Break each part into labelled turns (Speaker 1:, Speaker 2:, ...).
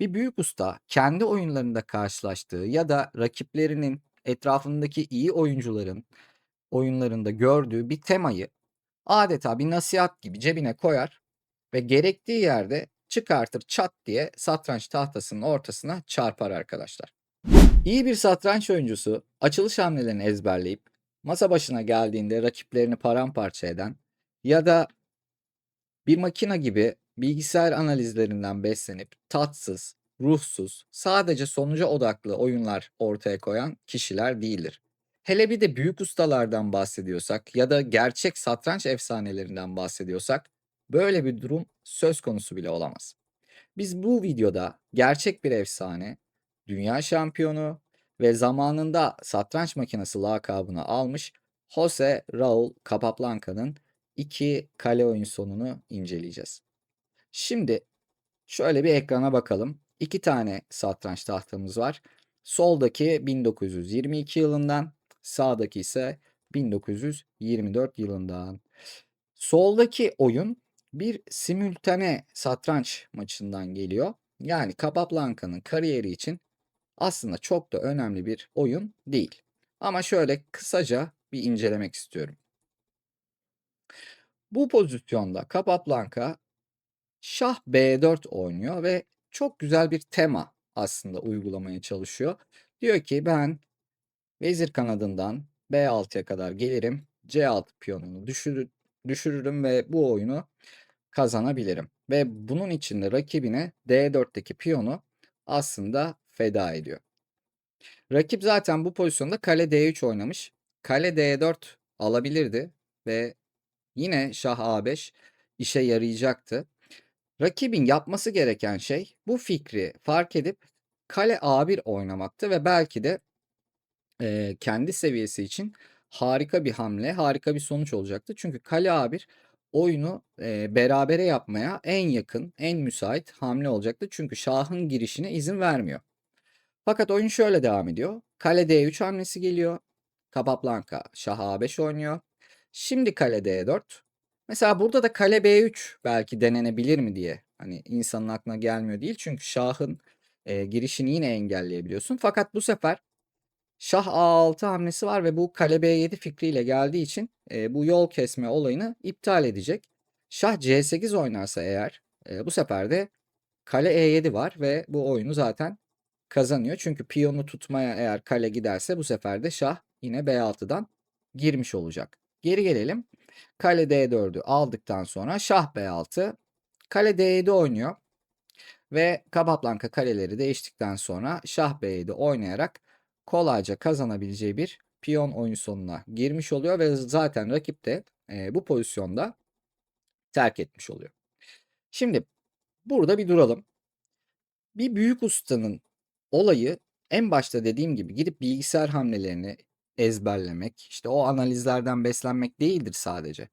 Speaker 1: Bir büyük usta kendi oyunlarında karşılaştığı ya da rakiplerinin etrafındaki iyi oyuncuların oyunlarında gördüğü bir temayı adeta bir nasihat gibi cebine koyar ve gerektiği yerde çıkartır çat diye satranç tahtasının ortasına çarpar arkadaşlar. İyi bir satranç oyuncusu açılış hamlelerini ezberleyip masa başına geldiğinde rakiplerini paramparça eden ya da bir makina gibi bilgisayar analizlerinden beslenip tatsız, ruhsuz, sadece sonuca odaklı oyunlar ortaya koyan kişiler değildir. Hele bir de büyük ustalardan bahsediyorsak ya da gerçek satranç efsanelerinden bahsediyorsak böyle bir durum söz konusu bile olamaz. Biz bu videoda gerçek bir efsane, dünya şampiyonu ve zamanında satranç makinesi lakabını almış Jose Raul Capablanca'nın iki kale oyun sonunu inceleyeceğiz. Şimdi şöyle bir ekrana bakalım. İki tane satranç tahtamız var. Soldaki 1922 yılından, sağdaki ise 1924 yılından. Soldaki oyun bir simültane satranç maçından geliyor. Yani Capablanca'nın kariyeri için aslında çok da önemli bir oyun değil. Ama şöyle kısaca bir incelemek istiyorum. Bu pozisyonda Capablanca şah B4 oynuyor ve çok güzel bir tema aslında uygulamaya çalışıyor. Diyor ki ben vezir kanadından B6'ya kadar gelirim. C6 piyonunu düşürürüm ve bu oyunu kazanabilirim. Ve bunun için de rakibine D4'teki piyonu aslında feda ediyor. Rakip zaten bu pozisyonda kale D3 oynamış. Kale D4 alabilirdi ve yine şah A5 işe yarayacaktı. Rakibin yapması gereken şey bu fikri fark edip kale A1 oynamaktı ve belki de kendi seviyesi için harika bir hamle, harika bir sonuç olacaktı. Çünkü kale A1 oyunu berabere yapmaya en yakın, en müsait hamle olacaktı. Çünkü şahın girişine izin vermiyor. Fakat oyun şöyle devam ediyor. Kale D3 hamlesi geliyor. Capablanca şah A5 oynuyor. Şimdi kale D4. Mesela burada da kale B3 belki denenebilir mi diye. Hani insanın aklına gelmiyor değil. Çünkü şahın girişini yine engelleyebiliyorsun. Fakat bu sefer şah A6 hamlesi var ve bu kale B7 fikriyle geldiği için bu yol kesme olayını iptal edecek. Şah C8 oynarsa eğer bu sefer de kale E7 var ve bu oyunu zaten kazanıyor. Çünkü piyonu tutmaya eğer kale giderse bu sefer de şah yine B6'dan girmiş olacak. Geri gelelim. Kale D4'ü aldıktan sonra şah B6, kale D7 oynuyor ve Capablanca kaleleri değiştikten sonra şah B7 oynayarak kolayca kazanabileceği bir piyon oyun sonuna girmiş oluyor ve zaten rakip de bu pozisyonda terk etmiş oluyor. Şimdi burada bir duralım. Bir büyük ustanın olayı en başta dediğim gibi gidip bilgisayar hamlelerini ezberlemek, işte o analizlerden beslenmek değildir sadece.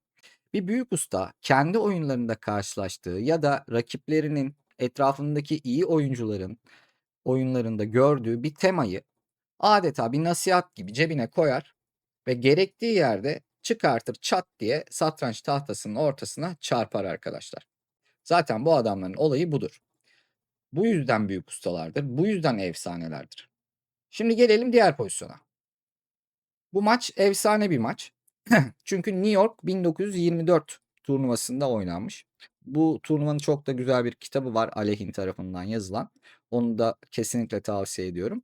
Speaker 1: Bir büyük usta kendi oyunlarında karşılaştığı ya da rakiplerinin etrafındaki iyi oyuncuların oyunlarında gördüğü bir temayı adeta bir nasihat gibi cebine koyar ve gerektiği yerde çıkartır çat diye satranç tahtasının ortasına çarpar arkadaşlar. Zaten bu adamların olayı budur. Bu yüzden büyük ustalardır. Bu yüzden efsanelerdir. Şimdi gelelim diğer pozisyona. Bu maç efsane bir maç. Çünkü New York 1924 turnuvasında oynanmış. Bu turnuvanın çok da güzel bir kitabı var Alehin tarafından yazılan. Onu da kesinlikle tavsiye ediyorum.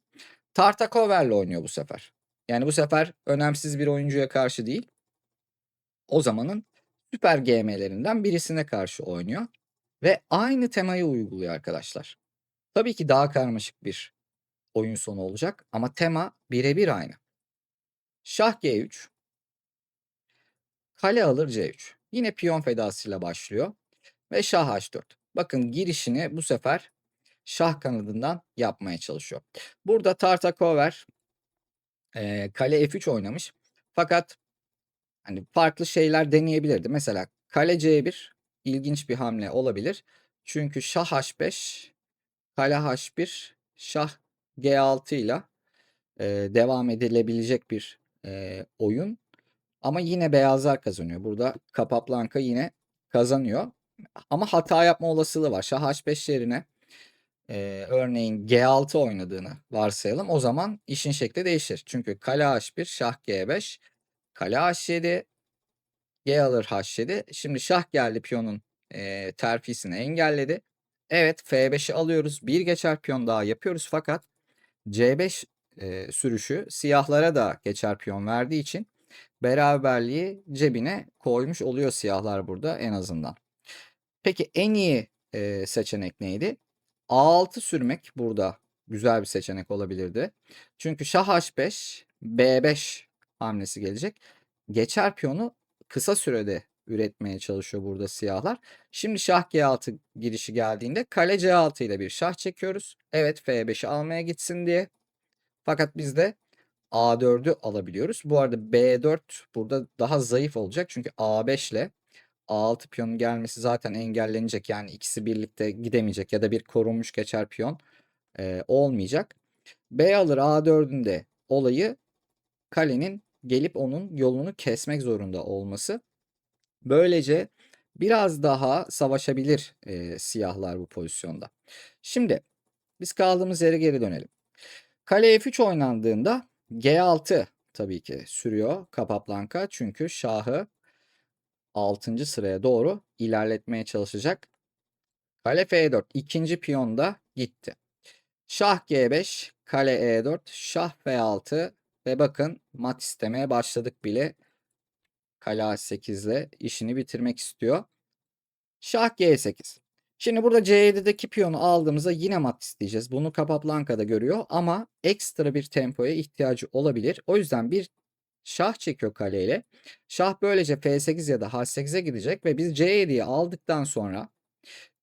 Speaker 1: Tartakover'le oynuyor bu sefer. Yani bu sefer önemsiz bir oyuncuya karşı değil, o zamanın süper GM'lerinden birisine karşı oynuyor. Ve aynı temayı uyguluyor arkadaşlar. Tabii ki daha karmaşık bir oyun sonu olacak ama tema birebir aynı. Şah G3, kale alır C3. Yine piyon fedasıyla başlıyor ve şah H4. Bakın girişini bu sefer şah kanadından yapmaya çalışıyor. Burada Tartakover kale F3 oynamış. Fakat hani farklı şeyler deneyebilirdi. Mesela kale C1 ilginç bir hamle olabilir. Çünkü şah H5, kale H1, şah G6 ile devam edilebilecek bir oyun. Ama yine beyazlar kazanıyor. Burada Capablanca yine kazanıyor. Ama hata yapma olasılığı var. Şah H5 yerine örneğin G6 oynadığını varsayalım. O zaman işin şekli değişir. Çünkü kale H1, şah G5, kale H7, G alır H7. Şimdi şah geldi piyonun terfisini engelledi. Evet, F5'i alıyoruz. Bir geçer piyon daha yapıyoruz fakat C5 sürüşü siyahlara da geçer piyon verdiği için beraberliği cebine koymuş oluyor siyahlar burada en azından. Peki en iyi seçenek neydi? A6 sürmek burada güzel bir seçenek olabilirdi. Çünkü şah H5, B5 hamlesi gelecek. Geçer piyonu kısa sürede üretmeye çalışıyor burada siyahlar. Şimdi şah G6 girişi geldiğinde kale C6 ile bir şah çekiyoruz. Evet, F5'i almaya gitsin diye. Fakat biz de A4'ü alabiliyoruz. Bu arada B4 burada daha zayıf olacak. Çünkü A5 ile A6 piyonun gelmesi zaten engellenecek. Yani ikisi birlikte gidemeyecek ya da bir korunmuş geçer piyon olmayacak. B alır A4'ün olayı kalenin gelip onun yolunu kesmek zorunda olması. Böylece biraz daha savaşabilir siyahlar bu pozisyonda. Şimdi biz kaldığımız yere geri dönelim. Kale F3 oynandığında G6 tabii ki sürüyor Capablanca. Çünkü şahı 6. sıraya doğru ilerletmeye çalışacak. Kale F4 ikinci piyon da gitti. Şah G5, kale E4, şah F6 ve bakın mat istemeye başladık bile. Kale A8 ile işini bitirmek istiyor. Şah G8. Şimdi burada C7'deki piyonu aldığımızda yine mat isteyeceğiz. Bunu Capablanca da görüyor ama ekstra bir tempoya ihtiyacı olabilir. O yüzden bir şah çekiyor kaleyle. Şah böylece F8 ya da H8'e gidecek ve biz C7'yi aldıktan sonra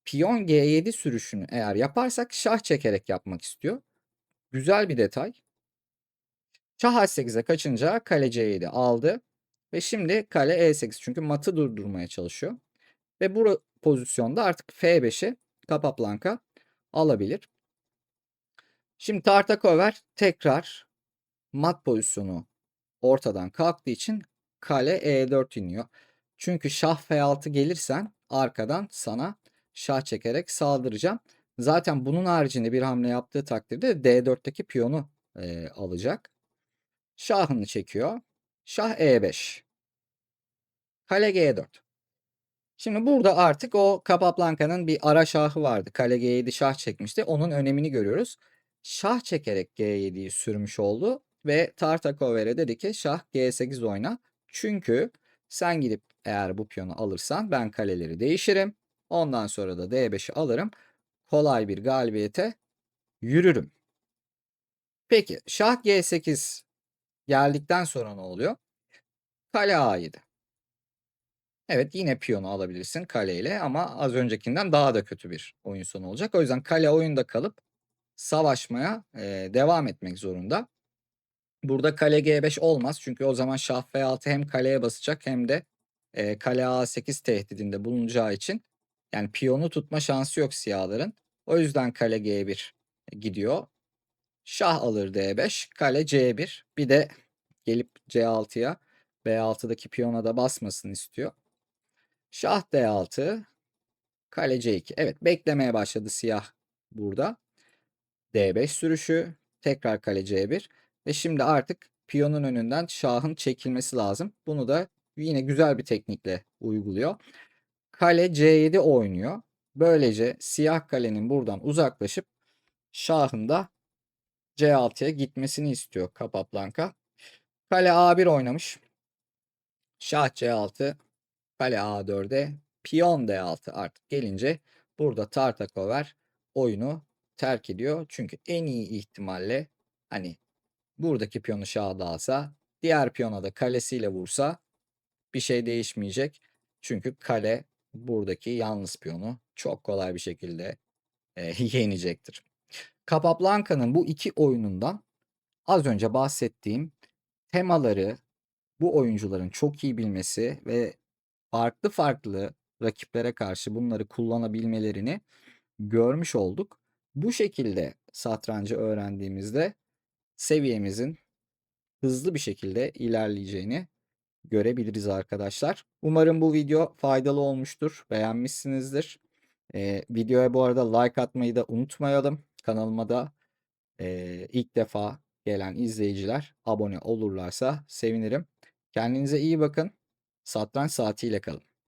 Speaker 1: piyon G7 sürüşünü eğer yaparsak şah çekerek yapmak istiyor. Güzel bir detay. Şah H8'e kaçınca kale C7 aldı. Ve şimdi kale E8 çünkü matı durdurmaya çalışıyor. Ve bu pozisyonda artık F5'i Capablanca alabilir. Şimdi Tartakover tekrar mat pozisyonu ortadan kalktığı için kale E4 iniyor. Çünkü şah F6 gelirsen arkadan sana şah çekerek saldıracağım. Zaten bunun haricinde bir hamle yaptığı takdirde D4'teki piyonu alacak. Şahını çekiyor. Şah E5. Kale G4. Şimdi burada artık o Capablanca'nın bir ara şahı vardı. Kale G7 şah çekmişti. Onun önemini görüyoruz. Şah çekerek G7'yi sürmüş oldu ve Tartakover'e dedi ki şah G8 oyna. Çünkü sen gidip eğer bu piyonu alırsan ben kaleleri değişirim. Ondan sonra da D5'i alırım. Kolay bir galibiyete yürürüm. Peki şah G8 geldikten sonra ne oluyor? Kale A7. Evet, yine piyonu alabilirsin kaleyle ama az öncekinden daha da kötü bir oyun sonu olacak. O yüzden kale oyunda kalıp savaşmaya devam etmek zorunda. Burada kale G5 olmaz çünkü o zaman şah F6 hem kaleye basacak hem de kale A8 tehdidinde bulunacağı için yani piyonu tutma şansı yok siyahların. O yüzden kale G1 gidiyor. Şah alır D5, kale C1. Bir de gelip C6'ya B6'daki piyona da basmasını istiyor. Şah D6, kale C2. Evet, beklemeye başladı siyah burada. D5 sürüşü, tekrar kale C1 ve şimdi artık piyonun önünden şahın çekilmesi lazım. Bunu da yine güzel bir teknikle uyguluyor. Kale C7 oynuyor. Böylece siyah kalenin buradan uzaklaşıp şahın da C6'ya gitmesini istiyor Capablanca. Kale A1 oynamış. Şah C6, kale A4'e, piyon D6 artık gelince burada Tartakover oyunu terk ediyor. Çünkü en iyi ihtimalle hani buradaki piyonu şaha alsa, diğer piyona da kalesiyle vursa bir şey değişmeyecek. Çünkü kale buradaki yalnız piyonu çok kolay bir şekilde yenecektir. Capablanca'nın bu iki oyunundan az önce bahsettiğim temaları bu oyuncuların çok iyi bilmesi ve farklı farklı rakiplere karşı bunları kullanabilmelerini görmüş olduk. Bu şekilde satrancı öğrendiğimizde seviyemizin hızlı bir şekilde ilerleyeceğini görebiliriz arkadaşlar. Umarım bu video faydalı olmuştur, beğenmişsinizdir. Videoya bu arada like atmayı da unutmayalım. Kanalıma da ilk defa gelen izleyiciler abone olurlarsa sevinirim. Kendinize iyi bakın. Satranç saatiyle kalın.